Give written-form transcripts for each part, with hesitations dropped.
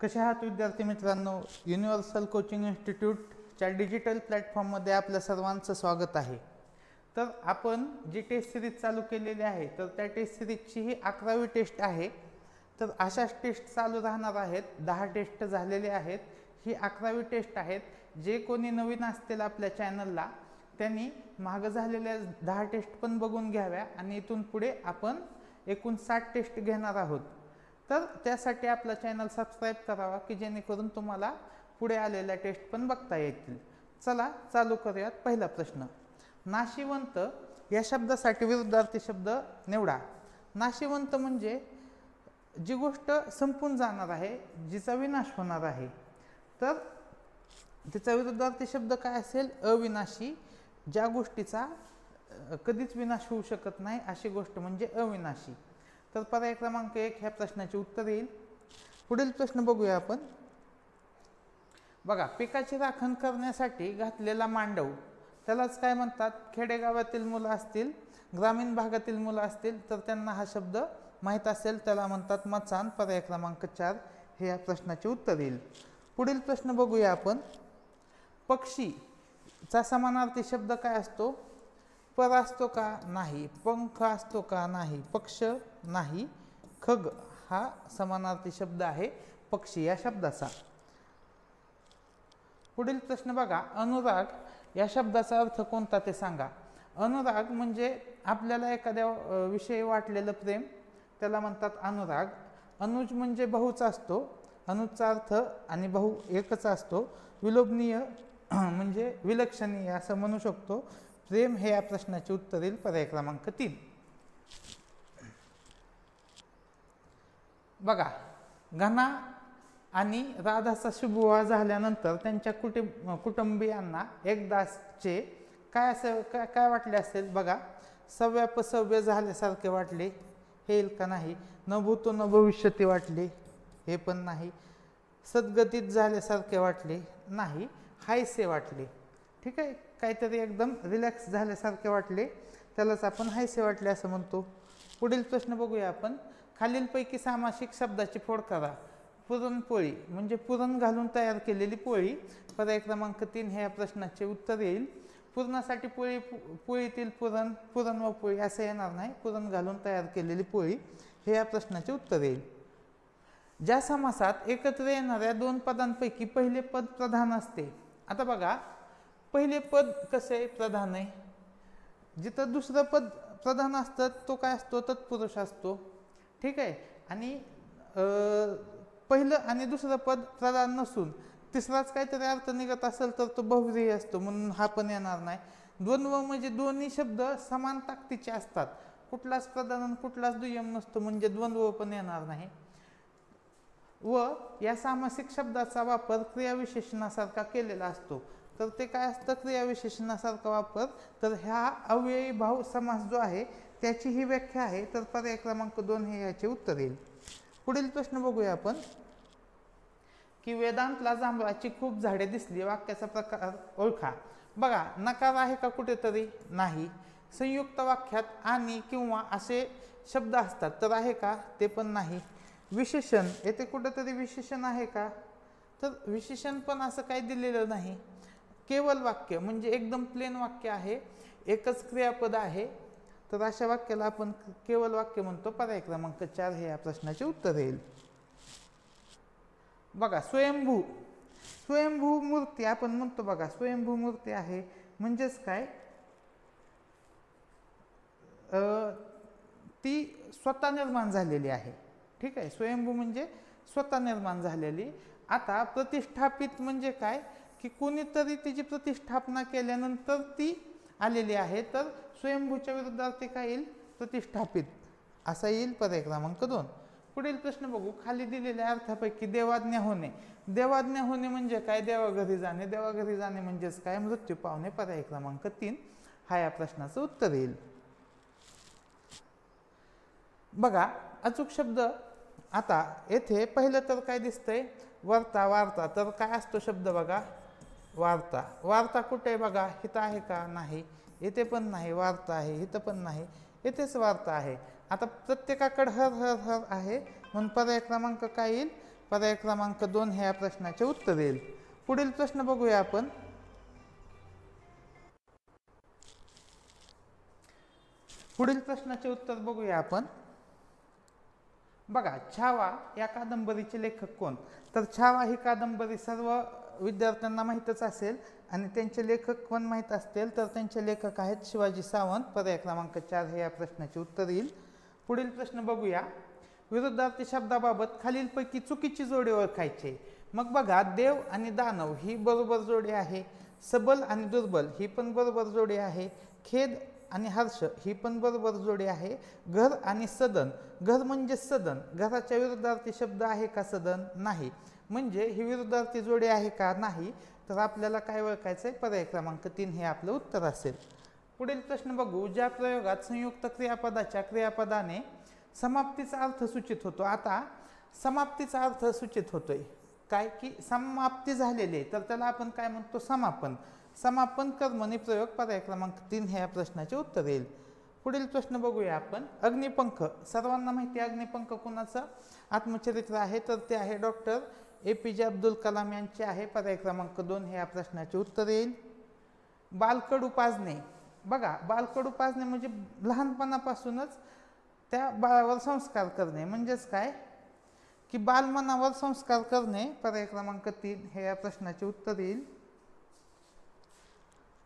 कसे आहात विद्यार्थी मित्रांनो? युनिव्हर्सल कोचिंग इन्स्टिट्यूटच्या डिजिटल प्लॅटफॉर्ममध्ये आपल्या सर्वांचं स्वागत आहे. तर आपण जी टेस्ट सिरीज चालू केलेली आहे तर त्या टेस्ट सिरीजची ही 11वी टेस्ट आहे. तर अशाच टेस्ट चालू राहणार आहेत. 10 टेस्ट झालेले आहेत. ही 11वी टेस्ट आहेत. जे कोणी नवीन असतील आपल्या चॅनलला त्यांनी मागं झालेल्या 10 टेस्ट पण बघून घ्याव्या आणि इथून पुढे आपण एकूण 60 टेस्ट घेणार आहोत. तर त्यासाठी आपला चॅनल सबस्क्राईब करावा की जेणेकरून तुम्हाला पुढे आलेल्या टेस्ट पण बघता येतील. चला चालू करूयात. पहिला प्रश्न, नाशिवंत या शब्दासाठी विरुद्धार्थी शब्द निवडा. नाशिवंत म्हणजे जी गोष्ट संपून जाणार आहे, जिचा विनाश होणार आहे. तर तिचा विरुद्धार्थी शब्द काय असेल? अविनाशी. ज्या गोष्टीचा कधीच विनाश होऊ शकत नाही अशी गोष्ट म्हणजे अविनाशी. तर पर्याय क्रमांक 1 ह्या प्रश्नाचे उत्तर येईल. पुढील प्रश्न बघूया आपण. बघा, पिकाची राखण करण्यासाठी घातलेला मांडव त्यालाच काय म्हणतात? खेडेगावातील मुलं असतील, ग्रामीण भागातील मुलं असतील तर त्यांना हा शब्द माहीत असेल, त्याला म्हणतात मचाण. पर्याय क्रमांक 4 हे या प्रश्नाचे उत्तर येईल. पुढील प्रश्न बघूया आपण. पक्षीचा समानार्थी शब्द काय असतो? पर असतो का? नाही. पंख असतो का? नाही. पक्ष नाही. खग हा समानार्थी शब्द आहे पक्षी या शब्दाचा. पुढील प्रश्न बघा. अनुराग या शब्दाचा अर्थ कोणता ते सांगा. अनुराग म्हणजे आपल्याला एखाद्या विषयी वाटलेलं प्रेम, त्याला म्हणतात अनुराग. अनुज म्हणजे बहुचा असतो. अनुजचा अर्थ आणि बहु एकच असतो. विलोभनीय म्हणजे विलक्षणीय असं म्हणू शकतो. प्रेम हे या प्रश्नाचे उत्तर येईल. पर्याय क्रमांक 3. बघा, घना आणि राधाचा शुभविवाह झाल्यानंतर त्यांच्या कुटुंबियांना एकदासचे काय असं काय वाटले असेल? बघा, सव्यापसव्य झाल्यासारखे वाटले. हे येईल का? नाही. न भूतो न भविष्यती वाटले. हे पण नाही. सद्गतीत झाल्यासारखे वाटले. नाही. हायसे वाटले. ठीक आहे, काहीतरी एकदम रिलॅक्स झाल्यासारखे वाटले, त्यालाच आपण हायसे वाटले असं म्हणतो. पुढील प्रश्न बघूया आपण. खालीलपैकी सामासिक शब्दाची फोड करा. पुरणपोळी म्हणजे पुरण घालून तयार केलेली पोळी. पर्याय क्रमांक 3 हे या प्रश्नाचे उत्तर येईल. पुरणासाठी पोळी, पोळीतील पुरण, पुरण व पोळी असं येणार नाही. पुरण घालून तयार केलेली पोळी हे या प्रश्नाचे उत्तर येईल. ज्या समासात एकत्र येणाऱ्या दोन पदांपैकी पहिले पद प्रधान असते. आता बघा, पहिले पद कसे प्रधान आहे? जिथं दुसरं पद प्रधान असतं तो काय असतो? तत्पुरुष असतो. ठीक आहे. आणि पहिलं आणि दुसरं पद प्रधान नसून तिसराच काहीतरी अर्थ निघत असेल तर तो बहुव्रीही असतो, म्हणून हा पण येणार नाही. द्वंद्व म्हणजे दोन्ही शब्द समान ताकदीचे असतात. कुठलाच प्रधान आणि कुठलाच दुय्यम नसतो, म्हणजे द्वंद्व पण येणार नाही. व या सामासिक शब्दाचा वापर क्रियाविशेषणासारखा केलेला असतो. तर ते काय असतं? क्रियाविशेषणासारखा वापर. तर ह्या अव्ययी भाव समास जो आहे त्याची ही व्याख्या आहे. तर पर्याय क्रमांक 2 हे याचे उत्तर येईल. पुढील प्रश्न बघूया आपण की वेदांतला जांभळाची खूप झाडे दिसली. वाक्याचा प्रकार ओळखा. बघा, नकार आहे का कुठेतरी? नाही. संयुक्त वाक्यात आणि किंवा असे शब्द असतात तर आहे का? ते पण नाही. विशेषण, येथे कुठेतरी विशेषण आहे का? तर विशेषण पण असं काही दिलेलं नाही. केवळ वाक्य म्हणजे एकदम प्लेन वाक्य आहे, एकच क्रियापद आहे. तर अशा वाक्याला आपण केवळ वाक्य म्हणतो. पर्याय क्रमांक 4 हे या प्रश्नाचे उत्तर येईल. बघा, स्वयंभू, स्वयंभू मूर्ती आपण म्हणतो. बघा, स्वयंभू मूर्ती आहे म्हणजेच काय? ती स्वतः निर्माण झालेली आहे. ठीक आहे. स्वयंभू म्हणजे स्वतः निर्माण झालेली. आता प्रतिष्ठापित म्हणजे काय? की कोणीतरी तिची प्रतिष्ठापना केल्यानंतर ती आलेली आहे. तर स्वयंभूच्या विरुद्धार्थी काय येईल? प्रतिष्ठापित असा येईल. पर्याय क्रमांक 2. पुढील प्रश्न बघू. खाली दिलेल्या अर्थापैकी देवाज्ञा होणे. देवाज्ञा होणे म्हणजे काय? देवाघरी जाणे. देवाघरी जाणे म्हणजेच काय? मृत्यू पावणे. पर्याय क्रमांक 3 हा या प्रश्नाचं उत्तर येईल. बघा, अचूक शब्द. आता येथे पहिलं तर काय दिसतंय? वार्ता. वार्ता तर काय असतो शब्द? बघा, वार्ता. वार्ता कुठे आहे? बघा, इथं आहे का? नाही. इथे पण नाही. वार्ता आहे. इथं पण नाही. येथेच वार्ता आहे. आता प्रत्येकाकडे हर हर हर आहे म्हणून पर्याय क्रमांक काय येईल? पर्याय क्रमांक 2 हे या प्रश्नाचे उत्तर येईल. पुढील प्रश्न बघूया आपण. पुढील प्रश्नाचे उत्तर बघूया आपण. बघा, छावा या कादंबरीचे लेखक कोण? तर छावा ही कादंबरी सर्व विद्यार्थ्यांना माहीतच असेल आणि त्यांचे लेखक कोण माहीत असतील तर त्यांचे लेखक आहेत शिवाजी सावंत. पर्याय क्रमांक 4 हे या प्रश्नाचे उत्तर येईल. पुढील प्रश्न बघूया. विरुद्धार्थी शब्दाबाबत खालीलपैकी चुकीची जोडी ओळखायची. मग बघा, देव आणि दानव ही बरोबर जोडी आहे. सबल आणि दुर्बल ही पण बरोबर जोडी आहे. खेद आणि हर्ष ही पण बरोबर जोडी आहे. घर आणि सदन, घर म्हणजे सदन, घराच्या विरुद्धार्थी शब्द आहे का सदन? नाही. म्हणजे ही विरुद्धार्थी जोडी आहे का? नाही. तर आपल्याला काय ओळखायचं आहे? पर्याय क्रमांक 3 हे आपलं उत्तर असेल. पुढील प्रश्न बघू. ज्या प्रयोगात संयुक्त क्रियापदाच्या क्रियापदाने समाप्तीचा अर्थ सूचित होतो. आता समाप्तीचा अर्थ सूचित होतोय काय? की समाप्ती झालेली आहे तर त्याला आपण काय म्हणतो? समापन. समापन कर्मणी प्रयोग. पर्याय क्रमांक 3 हे या प्रश्नाचे उत्तर येईल. पुढील प्रश्न बघूया आपण. अग्निपंख, सर्वांना माहिती आहे अग्निपंख कुणाचं आत्मचरित्र आहे? तर ते आहे डॉक्टर APJ अब्दुल कलाम यांचे आहे. पर्याय क्रमांक 2 हे या प्रश्नाचे उत्तर येईल. बालकडू पाजणे. बघा, बालकडू पाजणे म्हणजे लहानपणापासूनच त्या बाळावर संस्कार करणे. म्हणजेच काय? की बालमनावर संस्कार करणे. पर्याय क्रमांक 3 हे या प्रश्नाचे उत्तर येईल.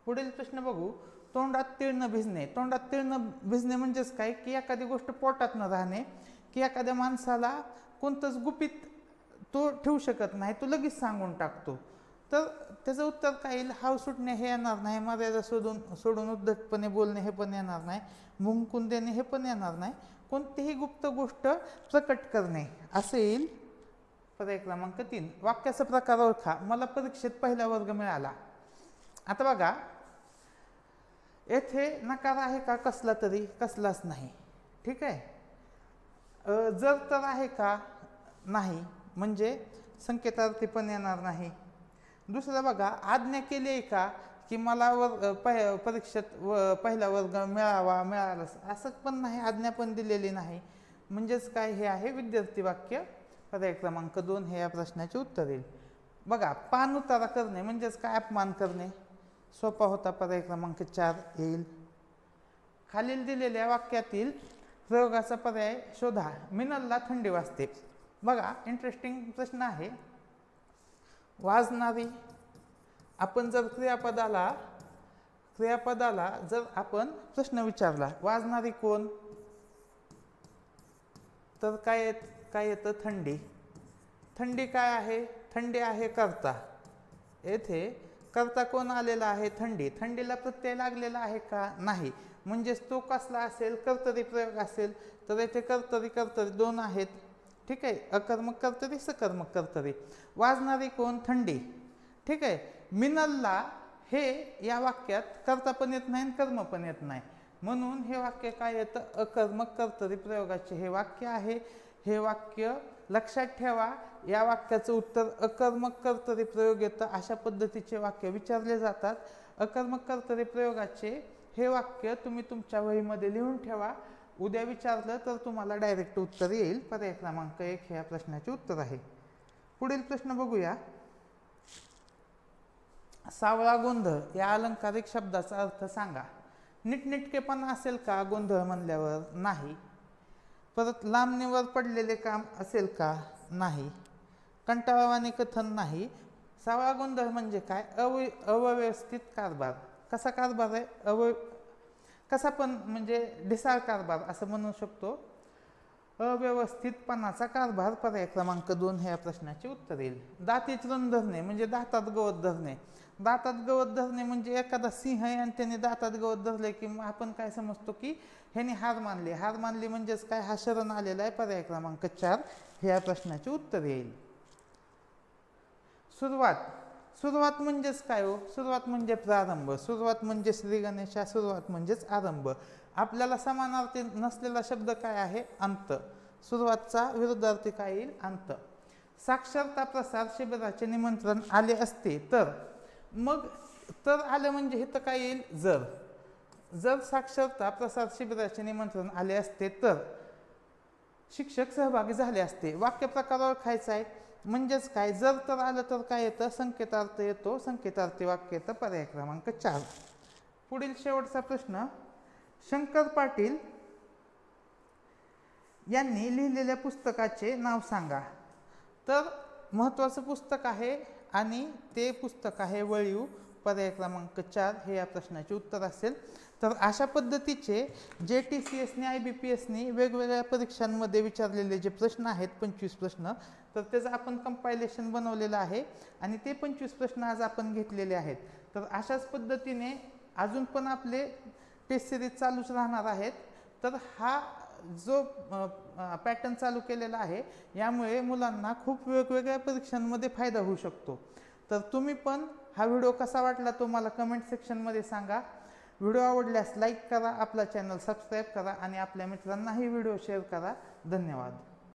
पुढील प्रश्न बघू. तोंडात तीळ न भिजणे. तोंडात तीळ न भिजणे म्हणजेच काय? की एखादी गोष्ट पोटात न राहणे, की एखाद्या माणसाला कोणतंच गुपित तो ठेवू शकत नाही, तो लगेच सांगून टाकतो. तर त्याचं उत्तर काय येईल? हाव सुटणे हे येणार नाही. मर्यादा सोडून उद्धटपणे बोलणे हे पण येणार नाही. भुंकून देणे हे पण येणार नाही. कोणतीही गुप्त गोष्ट प्रकट करणे असं येईल. पर्याय क्रमांक 3. वाक्याचा प्रकार ओळखा. मला परीक्षेत पहिला वर्ग मिळाला. आता बघा, येथे नकार आहे का? कसला तरी? कसलाच नाही. ठीक आहे. जर तर आहे का? नाही, म्हणजे संकेतार्थी पण येणार नाही. दुसरं बघा, आज्ञा केली आहे का? की मला परीक्षेत पहिला वर्ग मिळाला असं पण नाही, आज्ञा पण दिलेली नाही. म्हणजेच काय? हे आहे विद्यार्थी वाक्य. पर्याय क्रमांक 2 हे या प्रश्नाचे उत्तर येईल. बघा, पान उतारा करणे म्हणजेच काय? अपमान करणे. सोपा होता. पर्याय क्रमांक 4 येईल. खालील दिलेल्या वाक्यातील प्रयोगाचा पर्याय शोधा. मिनलला थंडी वाजते. बघा, इंटरेस्टिंग प्रश्न आहे. वाजणारी, आपण जर क्रियापदाला जर आपण प्रश्न विचारला, वाजणारी कोण? तर काय येतं? थंडी. थंडी काय आहे? थंडी आहे कर्ता. येथे कर्ता कोण आलेला आहे? थंडी. थंडीला प्रत्यय लागलेला आहे का? नाही. म्हणजेच तो कसला असेल? कर्तरी प्रयोग असेल. तर येथे कर्तरी दोन आहेत. ठीक आहे. अकर्मक कर्तरी, सकर्मक कर्तरी. वाजणारी कोण? थंडी. ठीक आहे. मिनलला हे या वाक्यात कर्ता पण येत नाही, कर्म पण येत नाही, म्हणून हे वाक्य काय येतं? अकर्मक कर्तरी प्रयोगाचे हे वाक्य आहे. हे वाक्य लक्षात ठेवा. या वाक्याचं उत्तर अकर्मक कर्तरी प्रयोग येतं. अशा पद्धतीचे वाक्य विचारले जातात. अकर्मक कर्तरी प्रयोगाचे हे वाक्य तुम्ही तुमच्या वहीमध्ये लिहून ठेवा. उद्या विचारलं तर तुम्हाला डायरेक्ट उत्तर येईल. पर्याय क्रमांक 1 हे या प्रश्नाचे उत्तर आहे. पुढील प्रश्न बघूया. सावळा गोंधळ या अलंकारिक शब्दाचा अर्थ सांगा. नीटनेटकेपणा असेल का गोंधळ म्हणल्यावर? नाही. परत लांबणीवर पडलेले काम असेल का? नाही. कंटाळवाणे कथन नाही. सावळा गोंधळ म्हणजे काय? अव्यवस्थित कारभार. कसा कारभार आहे? कसा पण म्हणजे ढिसाळ कारभार असं म्हणू शकतो. अव्यवस्थितपणाचा कारभार. पर्याय क्रमांक 2 हे या प्रश्नाचे उत्तर येईल. दाती तृण धरणे म्हणजे दातात गवत धरणे. दातात गवत धरणे म्हणजे एखादा सिंह आहे आणि त्याने दातात गवत धरले की आपण काय समजतो? की ह्याने हार मानली. हार मानली म्हणजेच काय? हा शरण आलेला आहे. पर्याय क्रमांक 4 हे या प्रश्नाचे उत्तर येईल. सुरुवात म्हणजेच काय हो? सुरुवात म्हणजे प्रारंभ. सुरुवात म्हणजे श्री गणेशा. सुरुवात म्हणजेच आरंभ. आपल्याला समानार्थी नसलेला शब्द काय आहे? अंत. सुरुवातचा विरुद्धार्थी काय येईल? अंत. साक्षरता प्रसार शिबिराचे निमंत्रण आले असते तर, मग तर आलं म्हणजे हे तर काय येईल? जर साक्षरता प्रसार शिबिराचे निमंत्रण आले असते तर शिक्षक सहभागी झाले असते. वाक्य प्रकार ओळखायचा आहे. म्हणजेच काय, जर तर आलं तर काय येतं, संकेतार्थ येतो, संकेतार्थी वाक्य येतं, पर्याय क्रमांक 4. पुढील शेवटचा प्रश्न, शंकर पाटील यांनी लिहिलेल्या पुस्तकाचे नाव सांगा. तर महत्त्वाचं पुस्तक आहे आणि ते पुस्तक आहे वळीव, पर्याय क्रमांक 4 हे या प्रश्नाचे उत्तर असेल. तर अशा पद्धतीचे JTCSने IBPSने वेगवेगळ्या परीक्षांमध्ये विचारलेले जे प्रश्न आहेत 25 प्रश्न, तर त्याचं आपण कंपायलेशन बनवलेलं आहे आणि ते 25 प्रश्न आज आपण घेतलेले आहेत. तर अशाच पद्धतीने अजून पण आपले टेस्ट सिरीज चालूच राहणार आहेत. तर हा जो पॅटर्न चालू केलेला आहे यामुळे मुलांना खूप वेगवेगळ्या परीक्षांमध्ये फायदा होऊ शकतो. तर तुम्ही पण हा व्हिडिओ कसा वाटला तो मला कमेंट सेक्शनमध्ये सांगा. व्हिडिओ आवडल्यास लाईक करा, आपला चॅनल सबस्क्राईब करा आणि आपल्या मित्रांनाही व्हिडिओ शेअर करा. धन्यवाद.